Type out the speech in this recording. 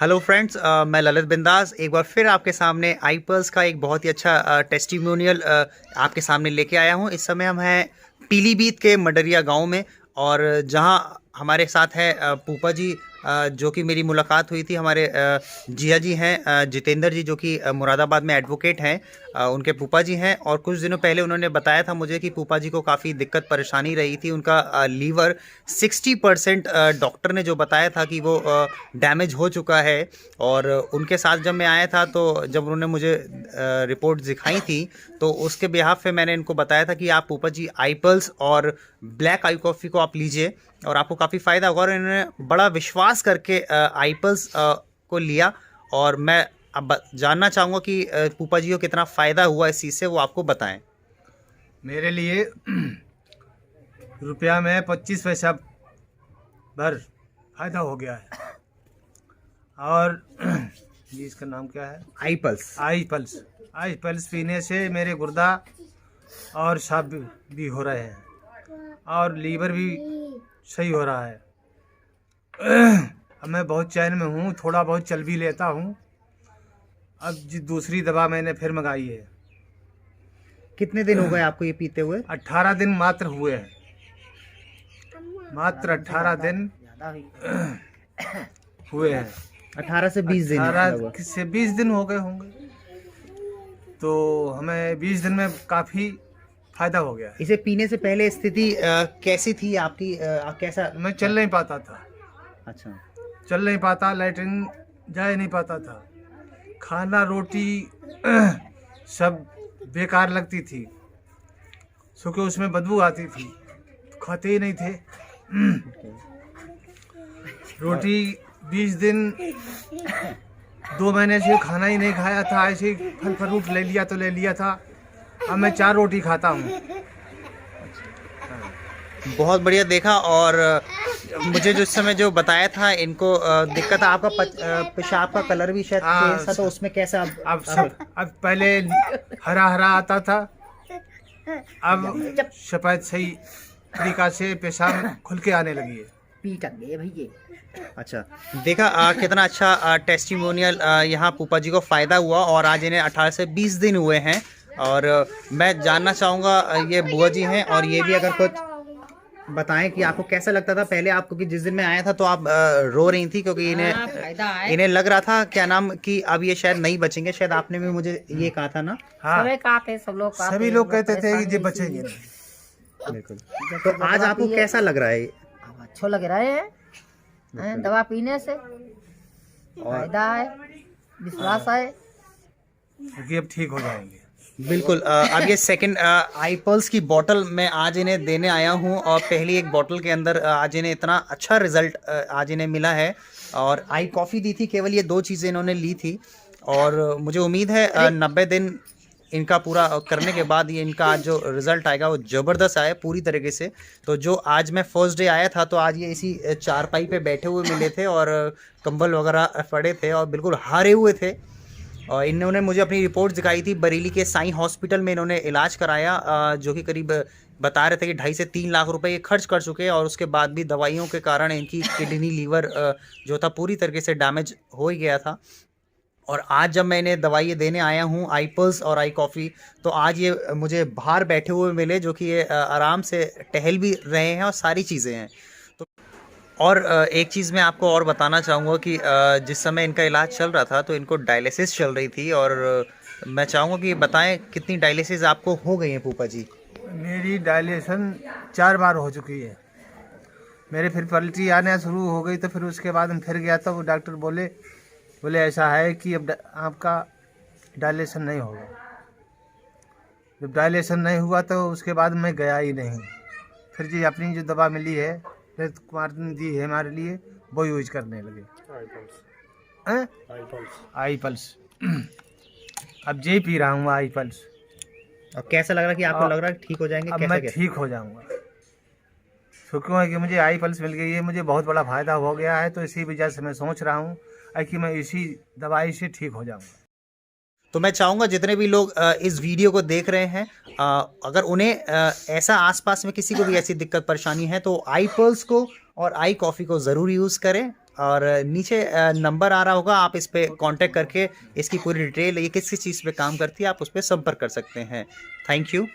Hello friends, मैं ललित बिंदास एक बार फिर आपके सामने आईपल्स का एक बहुत ही अच्छा टेस्टिमोनियल आपके सामने लेके आया हूँ। इस समय हम हैं पीलीभीत के मडरिया गांव में, और जहां हमारे साथ है पूपा जी, जो कि मेरी मुलाकात हुई थी। हमारे जिया जी हैं, जितेंद्र जी, जो कि मुरादाबाद में एडवोकेट हैं। उनके पूपा जी हैं, और कुछ दिनों पहले उन्होंने बताया था मुझे कि पूपा जी को काफ़ी दिक्कत परेशानी रही थी। उनका लीवर 60% डॉक्टर ने जो बताया था कि वो डैमेज हो चुका है। और उनके साथ जब मैं आया था, तो जब उन्होंने मुझे रिपोर्ट दिखाई थी, तो उसके बिहाफ पे मैंने इनको बताया था कि आप पूपा जी आईपल्स और ब्लैक आई कॉफ़ी को आप लीजिए और आपको काफ़ी फ़ायदा होगा। और इन्होंने बड़ा विश्वास करके आईपल्स को लिया। और मैं अब जानना चाहूँगा कि पूपा जी को कितना फ़ायदा हुआ इस चीज़ से, वो आपको बताएं। मेरे लिए रुपया में 25 पैसा भर फायदा हो गया है। और जी इसका नाम क्या है? आईपल्स। आई पल्स पीने से मेरे गुर्दा और साफ भी हो रहे हैं और लीवर भी सही हो रहा है। अब मैं बहुत चैन में हूँ, थोड़ा बहुत चल भी लेता हूँ। अब दूसरी दवा मैंने फिर मंगाई है। कितने दिन हो गए आपको ये पीते हुए? 18 दिन मात्र हुए हैं, मात्र 18 दिन हुए हैं। 18 से 20 दिन 18 से 20 दिन हो गए होंगे, तो हमें 20 दिन में काफ़ी फायदा हो गया है। इसे पीने से पहले स्थिति कैसी थी आपकी? कैसा? मैं चल नहीं पाता था, अच्छा। चल नहीं पाता, लैट्रिन जा नहीं पाता था, खाना रोटी सब बेकार लगती थी, क्योंकि उसमें बदबू आती थी, खाते ही नहीं थे। रोटी 20 दिन 2 महीने से खाना ही नहीं खाया था, ऐसे ही फल फ्रूट ले लिया तो ले लिया था। अब मैं 4 रोटी खाता हूँ। बहुत बढ़िया देखा। और मुझे जो इस समय जो बताया था इनको दिक्कत, आपका पेशाब का कलर भी शायद चेंज था, तो उसमें कैसा? अब पहले हरा हरा आता था, अब सफेद सही तरीका से पेशाब खुल के आने लगी है। अच्छा, देखा कितना अच्छा टेस्टिमोनियल यहाँ पूपा जी को फ़ायदा हुआ, और आज इन्हें 18 से 20 दिन हुए हैं। और मैं जानना चाहूँगा, ये बुआ जी हैं, और ये भी अगर कुछ बताएं कि आपको कैसा लगता था पहले। आपको कि जिस दिन मैं आया था तो आप रो रही थी, क्योंकि इन्हें लग रहा था क्या नाम कि अब ये शायद नहीं बचेंगे। शायद आपने भी मुझे ये कहा था ना? हाँ, सभी लोग कहते थे कि ये बचेंगे। बिल्कुल। तो आज आपको कैसा लग रहा है? अच्छा लग रहा है, दवा पीने से फायदा है, विश्वास है क्योंकि अब ठीक हो जाएंगे। बिल्कुल। अब ये सेकंड आईपल्स की बोतल मैं आज इन्हें देने आया हूँ, और पहली एक बोतल के अंदर आज इन्हें इतना अच्छा रिजल्ट आज इन्हें मिला है। और आई कॉफ़ी दी थी, केवल ये 2 चीज़ें इन्होंने ली थी, और मुझे उम्मीद है 90 दिन इनका पूरा करने के बाद ये इनका आज जो रिज़ल्ट आएगा वो ज़बरदस्त आए पूरी तरीके से। तो जो आज मैं फर्स्ट डे आया था, तो आज ये इसी चारपाई पे बैठे हुए मिले थे, और कंबल वगैरह पड़े थे, और बिल्कुल हारे हुए थे। और इन्होंने मुझे अपनी रिपोर्ट दिखाई थी। बरेली के साई हॉस्पिटल में इन्होंने इलाज कराया, जो कि करीब बता रहे थे कि 2.5 से 3 लाख रुपए ये खर्च कर चुके हैं, और उसके बाद भी दवाइयों के कारण इनकी किडनी लीवर जो था पूरी तरीके से डैमेज हो ही गया था। और आज जब मैं इन्हें दवाई देने आया हूँ आईपल्स और आई कॉफ़ी, तो आज ये मुझे बाहर बैठे हुए मिले, जो कि ये आराम से टहल भी रहे हैं और सारी चीज़ें हैं। तो और एक चीज़ मैं आपको और बताना चाहूँगा कि जिस समय इनका इलाज चल रहा था, तो इनको डायलिसिस चल रही थी। और मैं चाहूँगा कि बताएं कितनी डायलिसिस आपको हो गई है पूपा जी? मेरी डायलेशन 4 बार हो चुकी है। मेरे फिर पलटी आना शुरू हो गई, तो फिर उसके बाद हम फिर गया, तो वो डॉक्टर बोले ऐसा है कि अब आपका डायलेशन नहीं होगा। जब डायलेशन नहीं हुआ तो उसके बाद मैं गया ही नहीं। फिर जी अपनी जो दवा मिली है, फिर कुमार ने दी है हमारे लिए, वो यूज करने लगे। आई पल्स अब जे पी रहा हूँ आई पल्स। अब कैसा लग रहा है कि आपको लग रहा है ठीक हो जाएंगे? अब मैं ठीक हो जाऊंगा, क्योंकि है कि मुझे आई पल्स मिल गई है, मुझे बहुत बड़ा फायदा हो गया है। तो इसी वजह से मैं सोच रहा हूँ कि मैं इसी दवाई से ठीक हो जाऊंगा। तो मैं चाहूँगा जितने भी लोग इस वीडियो को देख रहे हैं, अगर उन्हें ऐसा आसपास में किसी को भी ऐसी दिक्कत परेशानी है, तो आई पल्स को और आई कॉफ़ी को ज़रूर यूज़ करें। और नीचे नंबर आ रहा होगा, आप इस पे कांटेक्ट करके इसकी पूरी डिटेल, ये किस चीज़ पे काम करती है, आप उस पर संपर्क कर सकते हैं। Thank you.